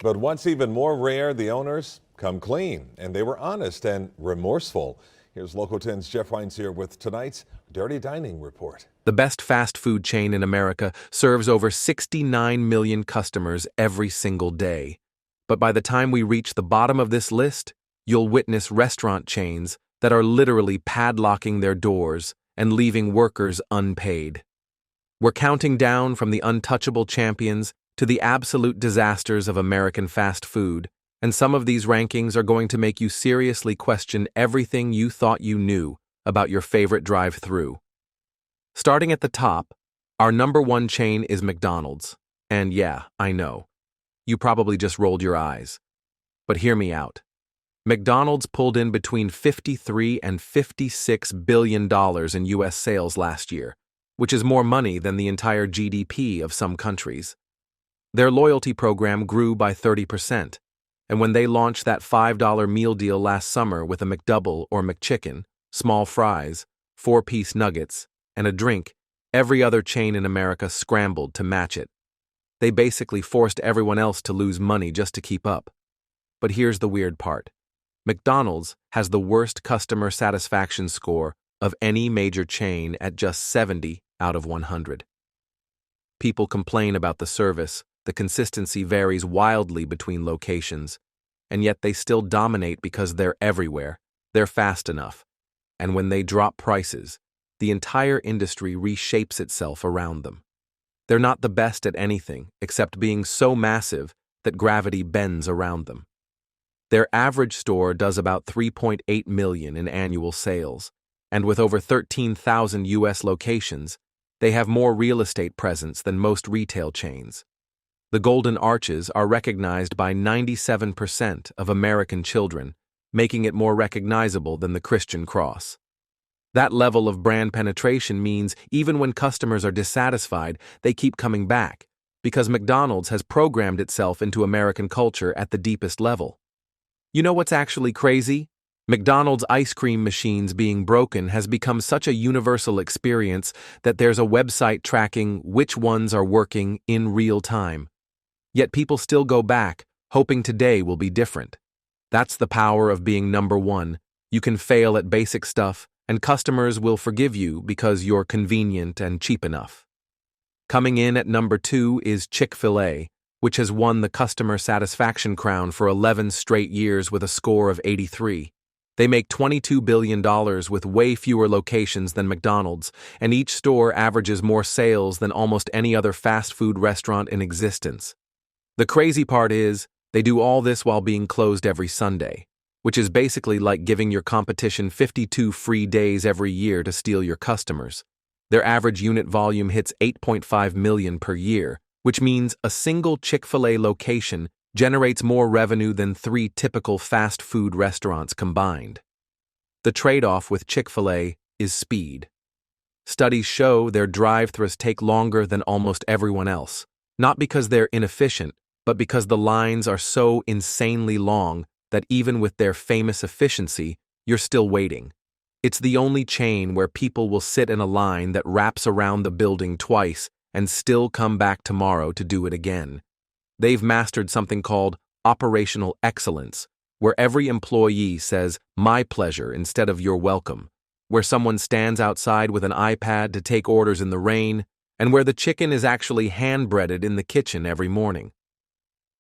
But what's even more rare, the owners come clean, and they were honest and remorseful. Here's Local 10's Jeff Hines here with tonight's Dirty Dining Report. The best fast food chain in America serves over 69 million customers every single day. But by the time we reach the bottom of this list, you'll witness restaurant chains that are literally padlocking their doors and leaving workers unpaid. We're counting down from the untouchable champions to the absolute disasters of American fast food, and some of these rankings are going to make you seriously question everything you thought you knew about your favorite drive-thru. Starting at the top, our number one chain is McDonald's. And yeah, I know, you probably just rolled your eyes. But hear me out. McDonald's pulled in between $53 and $56 billion in U.S. sales last year, which is more money than the entire GDP of some countries. Their loyalty program grew by 30%, and when they launched that $5 meal deal last summer with a McDouble or McChicken, small fries, 4-piece nuggets, and a drink, every other chain in America scrambled to match it. They basically forced everyone else to lose money just to keep up. But here's the weird part. McDonald's has the worst customer satisfaction score of any major chain at just 70 out of 100. People complain about the service, the consistency varies wildly between locations, and yet they still dominate because they're everywhere, they're fast enough, and when they drop prices, the entire industry reshapes itself around them. They're not the best at anything except being so massive that gravity bends around them. Their average store does about $3.8 million in annual sales, and with over 13,000 U.S. locations, they have more real estate presence than most retail chains. The Golden Arches are recognized by 97% of American children, making it more recognizable than the Christian cross. That level of brand penetration means even when customers are dissatisfied, they keep coming back, because McDonald's has programmed itself into American culture at the deepest level. You know what's actually crazy? McDonald's ice cream machines being broken has become such a universal experience that there's a website tracking which ones are working in real time. Yet people still go back, hoping today will be different. That's the power of being number one. You can fail at basic stuff, and customers will forgive you because you're convenient and cheap enough. Coming in at number 2 is Chick-fil-A, which has won the customer satisfaction crown for 11 straight years with a score of 83. They make $22 billion with way fewer locations than McDonald's, and each store averages more sales than almost any other fast food restaurant in existence. The crazy part is, they do all this while being closed every Sunday, which is basically like giving your competition 52 free days every year to steal your customers. Their average unit volume hits 8.5 million per year, which means a single Chick-fil-A location generates more revenue than 3 typical fast food restaurants combined. The trade-off with Chick-fil-A is speed. Studies show their drive-thrus take longer than almost everyone else, not because they're inefficient, but because the lines are so insanely long that even with their famous efficiency, you're still waiting. It's the only chain where people will sit in a line that wraps around the building twice and still come back tomorrow to do it again. They've mastered something called operational excellence, where every employee says, "My pleasure," instead of "You're welcome," where someone stands outside with an iPad to take orders in the rain, and where the chicken is actually hand-breaded in the kitchen every morning.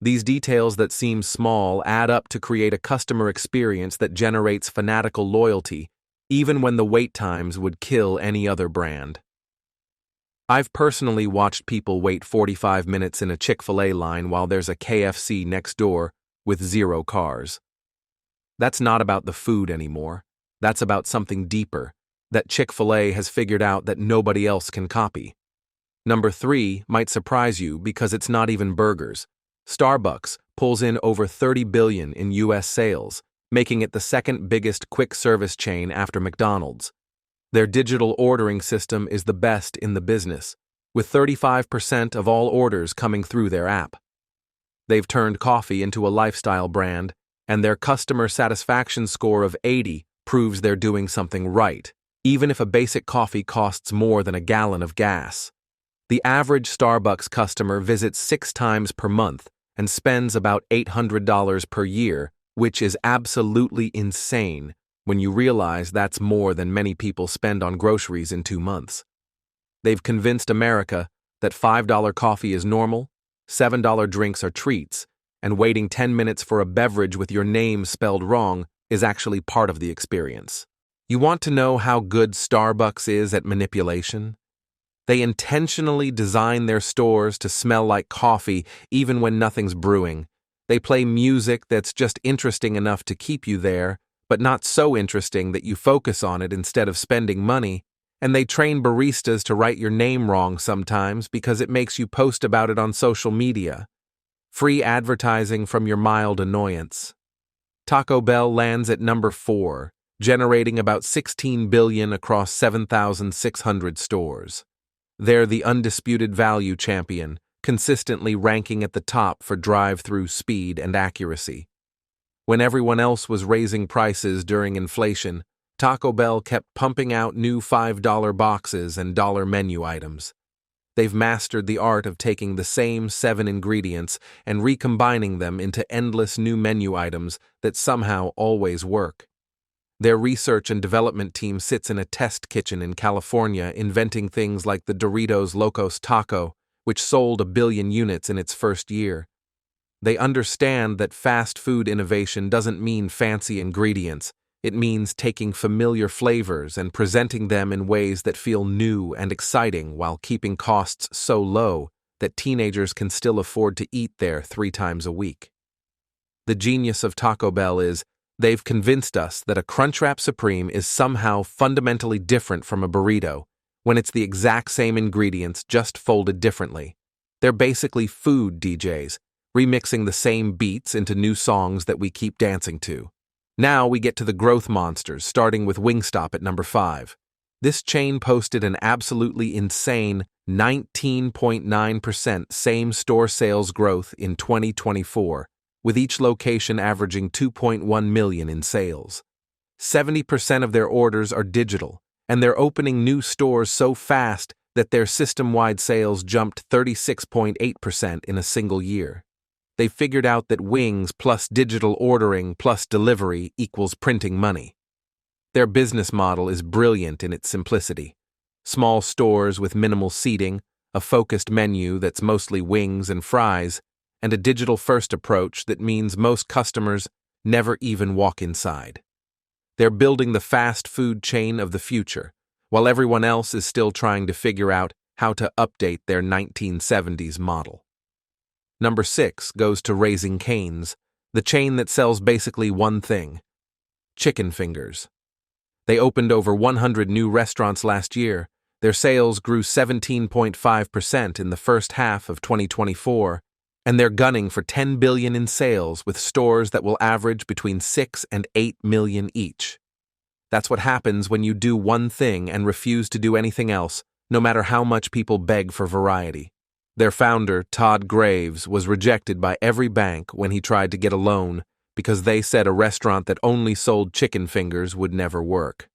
These details that seem small add up to create a customer experience that generates fanatical loyalty, even when the wait times would kill any other brand. I've personally watched people wait 45 minutes in a Chick-fil-A line while there's a KFC next door with 0 cars. That's not about the food anymore. That's about something deeper, that Chick-fil-A has figured out that nobody else can copy. Number 3 might surprise you because it's not even burgers. Starbucks pulls in over $30 billion in U.S. sales, making it the second biggest quick-service chain after McDonald's. Their digital ordering system is the best in the business, with 35% of all orders coming through their app. They've turned coffee into a lifestyle brand, and their customer satisfaction score of 80 proves they're doing something right, even if a basic coffee costs more than a gallon of gas. The average Starbucks customer visits 6 times per month, and spends about $800 per year, which is absolutely insane when you realize that's more than many people spend on groceries in 2 months. They've convinced America that $5 coffee is normal, $7 drinks are treats, and waiting 10 minutes for a beverage with your name spelled wrong is actually part of the experience. You want to know how good Starbucks is at manipulation? They intentionally design their stores to smell like coffee even when nothing's brewing. They play music that's just interesting enough to keep you there, but not so interesting that you focus on it instead of spending money. And they train baristas to write your name wrong sometimes because it makes you post about it on social media. Free advertising from your mild annoyance. Taco Bell lands at number 4, generating about $16 billion across 7,600 stores. They're the undisputed value champion, consistently ranking at the top for drive-through speed and accuracy. When everyone else was raising prices during inflation, Taco Bell kept pumping out new $5 boxes and dollar menu items. They've mastered the art of taking the same 7 ingredients and recombining them into endless new menu items that somehow always work. Their research and development team sits in a test kitchen in California inventing things like the Doritos Locos Taco, which sold 1 billion units in its first year. They understand that fast food innovation doesn't mean fancy ingredients. It means taking familiar flavors and presenting them in ways that feel new and exciting while keeping costs so low that teenagers can still afford to eat there 3 times a week. The genius of Taco Bell is they've convinced us that a Crunchwrap Supreme is somehow fundamentally different from a burrito when it's the exact same ingredients just folded differently. They're basically food DJs, remixing the same beats into new songs that we keep dancing to. Now we get to the growth monsters, starting with Wingstop at number 5. This chain posted an absolutely insane 19.9% same-store sales growth in 2024, with each location averaging $2.1 million in sales. 70% of their orders are digital, and they're opening new stores so fast that their system-wide sales jumped 36.8% in a single year. They figured out that wings plus digital ordering plus delivery equals printing money. Their business model is brilliant in its simplicity. Small stores with minimal seating, a focused menu that's mostly wings and fries, and a digital-first approach that means most customers never even walk inside. They're building the fast food chain of the future, while everyone else is still trying to figure out how to update their 1970s model. Number 6 goes to Raising Cane's, the chain that sells basically one thing: chicken fingers. They opened over 100 new restaurants last year. Their sales grew 17.5% in the first half of 2024, and they're gunning for $10 billion in sales with stores that will average between 6 and 8 million each. That's what happens when you do one thing and refuse to do anything else, no matter how much people beg for variety. Their founder, Todd Graves, was rejected by every bank when he tried to get a loan because they said a restaurant that only sold chicken fingers would never work.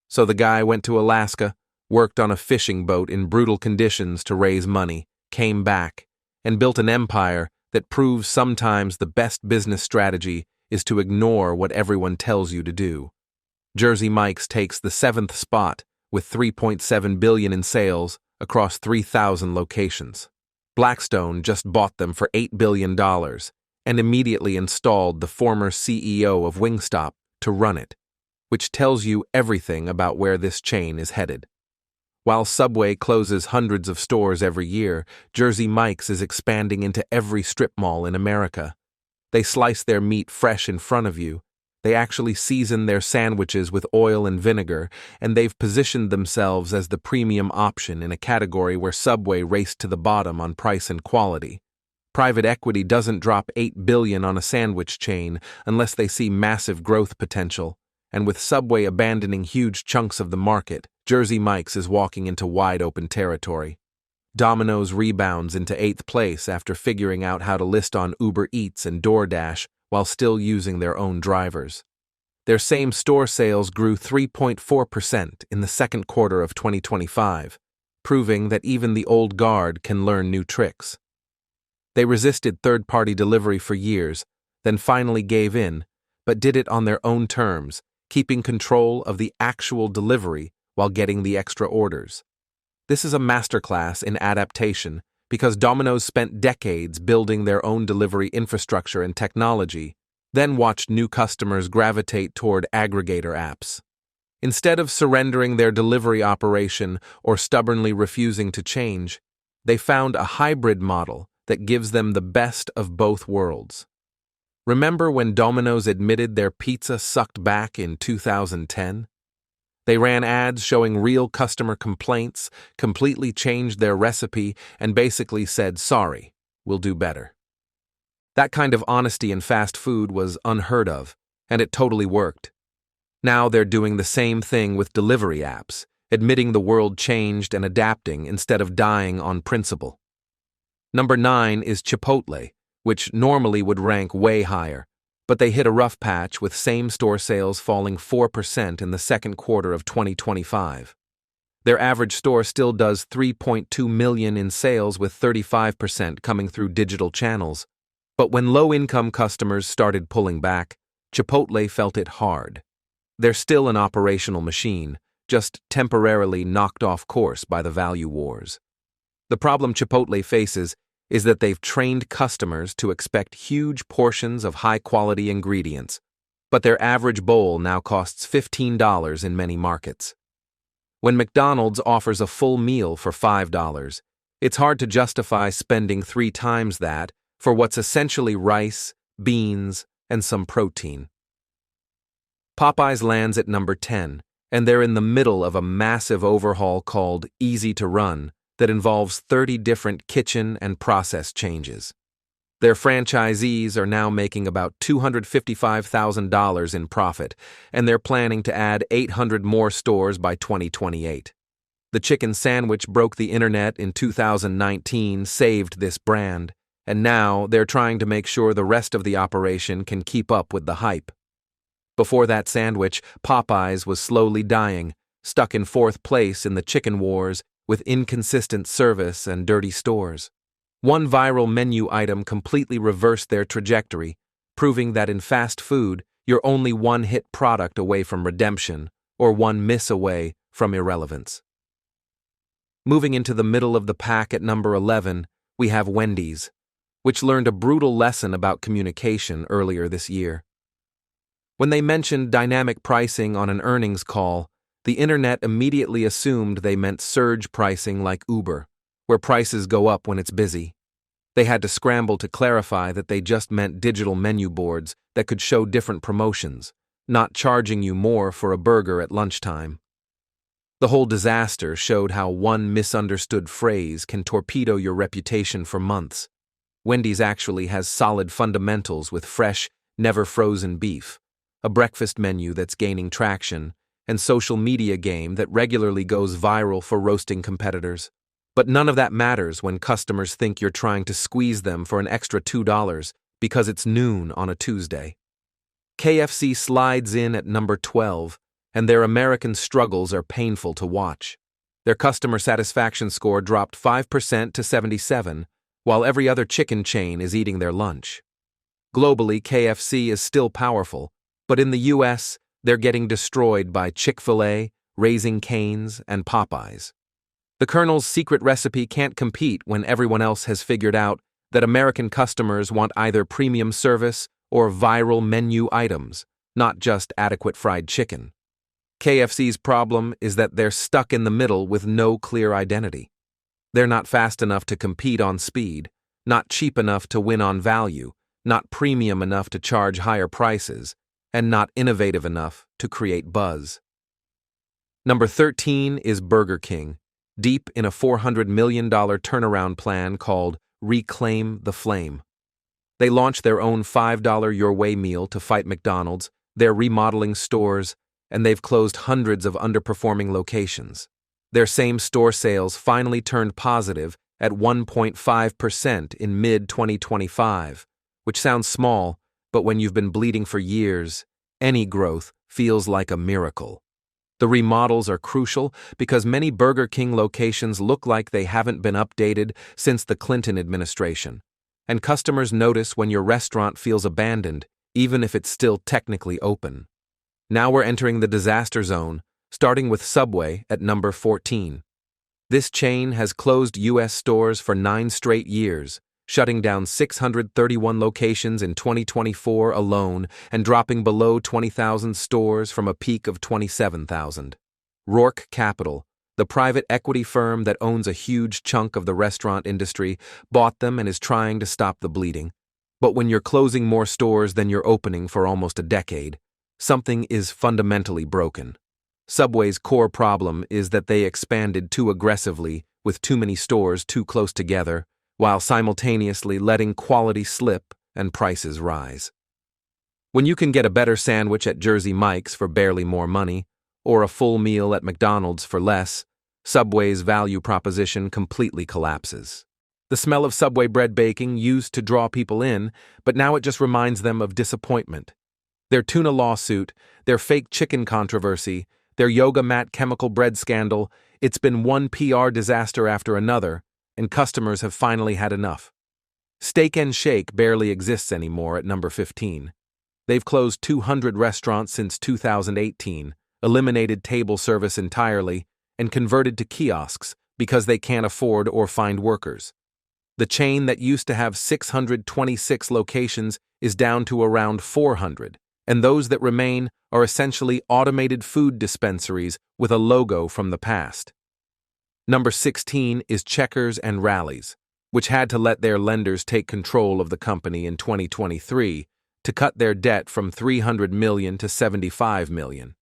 So the guy went to Alaska, worked on a fishing boat in brutal conditions to raise money, came back, and built an empire that proves sometimes the best business strategy is to ignore what everyone tells you to do. Jersey Mike's takes the 7th spot with $3.7 billion in sales across 3,000 locations. Blackstone just bought them for $8 billion and immediately installed the former CEO of Wingstop to run it, which tells you everything about where this chain is headed. While Subway closes hundreds of stores every year, Jersey Mike's is expanding into every strip mall in America. They slice their meat fresh in front of you. They actually season their sandwiches with oil and vinegar, and they've positioned themselves as the premium option in a category where Subway raced to the bottom on price and quality. Private equity doesn't drop $8 billion on a sandwich chain unless they see massive growth potential, and with Subway abandoning huge chunks of the market, Jersey Mike's is walking into wide-open territory. Domino's rebounds into 8th place after figuring out how to list on Uber Eats and DoorDash while still using their own drivers. Their same-store sales grew 3.4% in the second quarter of 2025, proving that even the old guard can learn new tricks. They resisted third-party delivery for years, then finally gave in, but did it on their own terms, keeping control of the actual delivery while getting the extra orders. This is a masterclass in adaptation because Domino's spent decades building their own delivery infrastructure and technology, then watched new customers gravitate toward aggregator apps. Instead of surrendering their delivery operation or stubbornly refusing to change, they found a hybrid model that gives them the best of both worlds. Remember when Domino's admitted their pizza sucked back in 2010? They ran ads showing real customer complaints, completely changed their recipe, and basically said, "Sorry, we'll do better." That kind of honesty in fast food was unheard of, and it totally worked. Now they're doing the same thing with delivery apps, admitting the world changed and adapting instead of dying on principle. Number 9 is Chipotle, which normally would rank way higher, but they hit a rough patch with same-store sales falling 4% in the second quarter of 2025. Their average store still does $3.2 million in sales with 35% coming through digital channels. But when low-income customers started pulling back, Chipotle felt it hard. They're still an operational machine, just temporarily knocked off course by the value wars. The problem Chipotle faces is that they've trained customers to expect huge portions of high-quality ingredients, but their average bowl now costs $15 in many markets. When McDonald's offers a full meal for $5, it's hard to justify spending 3 times that for what's essentially rice, beans, and some protein. Popeyes lands at number 10, and they're in the middle of a massive overhaul called Easy to Run that involves 30 different kitchen and process changes. Their franchisees are now making about $255,000 in profit, and they're planning to add 800 more stores by 2028. The chicken sandwich broke the internet in 2019, saved this brand, and now they're trying to make sure the rest of the operation can keep up with the hype. Before that sandwich, Popeyes was slowly dying, stuck in 4th place in the chicken wars with inconsistent service and dirty stores. One viral menu item completely reversed their trajectory, proving that in fast food, you're only one hit product away from redemption, or one miss away from irrelevance. Moving into the middle of the pack at number 11, we have Wendy's, which learned a brutal lesson about communication earlier this year. When they mentioned dynamic pricing on an earnings call, the internet immediately assumed they meant surge pricing like Uber, where prices go up when it's busy. They had to scramble to clarify that they just meant digital menu boards that could show different promotions, not charging you more for a burger at lunchtime. The whole disaster showed how one misunderstood phrase can torpedo your reputation for months. Wendy's actually has solid fundamentals with fresh, never-frozen beef, a breakfast menu that's gaining traction, and social media game that regularly goes viral for roasting competitors. But none of that matters when customers think you're trying to squeeze them for an extra $2 because it's noon on a Tuesday. KFC slides in at number 12, and their American struggles are painful to watch. Their customer satisfaction score dropped 5% to 77, while every other chicken chain is eating their lunch. Globally, KFC is still powerful, but in the U.S., they're getting destroyed by Chick-fil-A, Raising Cane's, and Popeyes. The Colonel's secret recipe can't compete when everyone else has figured out that American customers want either premium service or viral menu items, not just adequate fried chicken. KFC's problem is that they're stuck in the middle with no clear identity. They're not fast enough to compete on speed, not cheap enough to win on value, not premium enough to charge higher prices, and not innovative enough to create buzz. Number 13 is Burger King, deep in a $400 million turnaround plan called Reclaim the Flame. They launched their own $5 Your Way meal to fight McDonald's, they're remodeling stores, and they've closed hundreds of underperforming locations. Their same-store sales finally turned positive at 1.5% in mid-2025, which sounds small, but when you've been bleeding for years, any growth feels like a miracle. The remodels are crucial because many Burger King locations look like they haven't been updated since the Clinton administration, and customers notice when your restaurant feels abandoned, even if it's still technically open. Now we're entering the disaster zone, starting with Subway at number 14. This chain has closed U.S. stores for 9 straight years, shutting down 631 locations in 2024 alone and dropping below 20,000 stores from a peak of 27,000. Rourke Capital, the private equity firm that owns a huge chunk of the restaurant industry, bought them and is trying to stop the bleeding. But when you're closing more stores than you're opening for almost a decade, something is fundamentally broken. Subway's core problem is that they expanded too aggressively with too many stores too close together, while simultaneously letting quality slip and prices rise. When you can get a better sandwich at Jersey Mike's for barely more money, or a full meal at McDonald's for less, Subway's value proposition completely collapses. The smell of Subway bread baking used to draw people in, but now it just reminds them of disappointment. Their tuna lawsuit, their fake chicken controversy, their yoga mat chemical bread scandal, it's been one PR disaster after another, and customers have finally had enough. Steak and Shake barely exists anymore at number 15. They've closed 200 restaurants since 2018, eliminated table service entirely, and converted to kiosks because they can't afford or find workers. The chain that used to have 626 locations is down to around 400, and those that remain are essentially automated food dispensaries with a logo from the past. Number 16 is Checkers and Rally's, which had to let their lenders take control of the company in 2023 to cut their debt from $300 million to $75 million.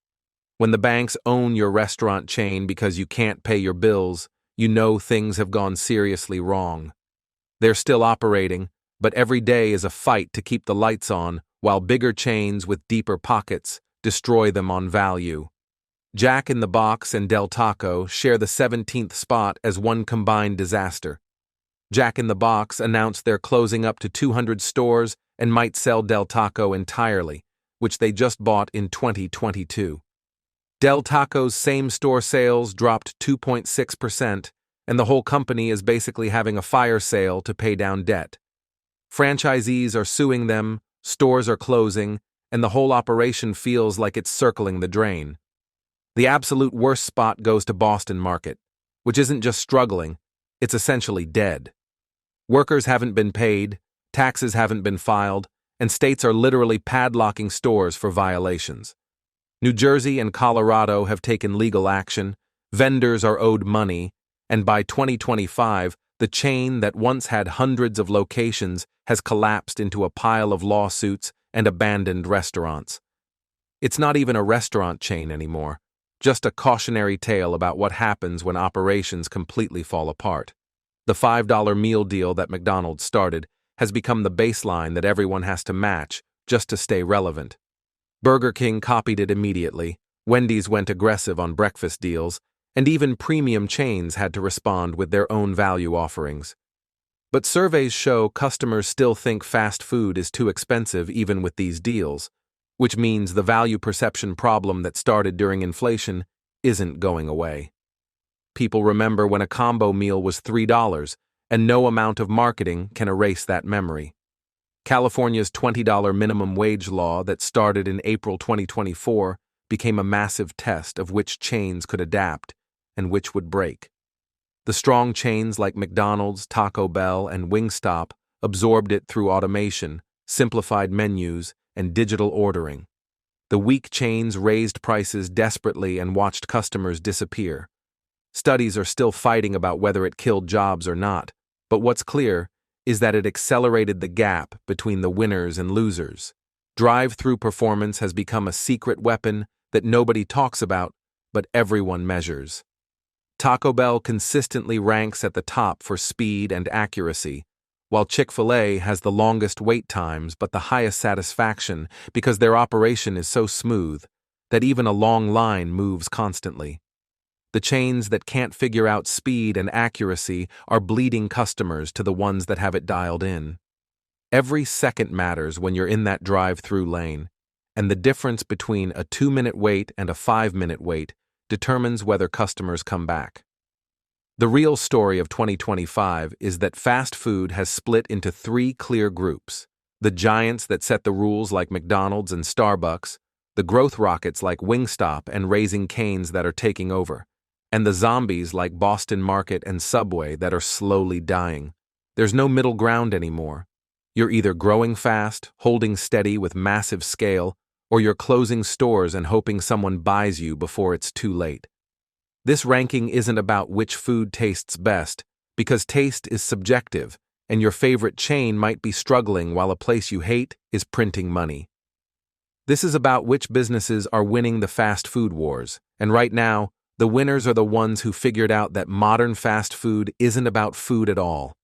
When the banks own your restaurant chain because you can't pay your bills, you know things have gone seriously wrong. They're still operating, but every day is a fight to keep the lights on, while bigger chains with deeper pockets destroy them on value. Jack in the Box and Del Taco share the 17th spot as one combined disaster. Jack in the Box announced they're closing up to 200 stores and might sell Del Taco entirely, which they just bought in 2022. Del Taco's same-store sales dropped 2.6%, and the whole company is basically having a fire sale to pay down debt. Franchisees are suing them, stores are closing, and the whole operation feels like it's circling the drain. The absolute worst spot goes to Boston Market, which isn't just struggling, it's essentially dead. Workers haven't been paid, taxes haven't been filed, and states are literally padlocking stores for violations. New Jersey and Colorado have taken legal action, vendors are owed money, and by 2025, the chain that once had hundreds of locations has collapsed into a pile of lawsuits and abandoned restaurants. It's not even a restaurant chain anymore, just a cautionary tale about what happens when operations completely fall apart. The $5 meal deal that McDonald's started has become the baseline that everyone has to match just to stay relevant. Burger King copied it immediately, Wendy's went aggressive on breakfast deals, and even premium chains had to respond with their own value offerings. But surveys show customers still think fast food is too expensive even with these deals, which means the value perception problem that started during inflation isn't going away. People remember when a combo meal was $3, and no amount of marketing can erase that memory. California's $20 minimum wage law that started in April 2024 became a massive test of which chains could adapt and which would break. The strong chains like McDonald's, Taco Bell, and Wingstop absorbed it through automation, simplified menus, and digital ordering. The weak chains raised prices desperately and watched customers disappear. Studies are still fighting about whether it killed jobs or not, but what's clear is that it accelerated the gap between the winners and losers. Drive-through performance has become a secret weapon that nobody talks about, but everyone measures. Taco Bell consistently ranks at the top for speed and accuracy, while Chick-fil-A has the longest wait times but the highest satisfaction because their operation is so smooth that even a long line moves constantly. The chains that can't figure out speed and accuracy are bleeding customers to the ones that have it dialed in. Every second matters when you're in that drive-through lane, and the difference between a 2-minute wait and a 5-minute wait determines whether customers come back. The real story of 2025 is that fast food has split into three clear groups: the giants that set the rules like McDonald's and Starbucks, the growth rockets like Wingstop and Raising Canes that are taking over, and the zombies like Boston Market and Subway that are slowly dying. There's no middle ground anymore. You're either growing fast, holding steady with massive scale, or you're closing stores and hoping someone buys you before it's too late. This ranking isn't about which food tastes best, because taste is subjective, and your favorite chain might be struggling while a place you hate is printing money. This is about which businesses are winning the fast food wars, and right now, the winners are the ones who figured out that modern fast food isn't about food at all.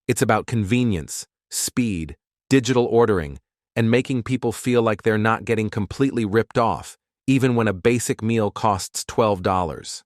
It's about convenience, speed, digital ordering, and making people feel like they're not getting completely ripped off, even when a basic meal costs $12.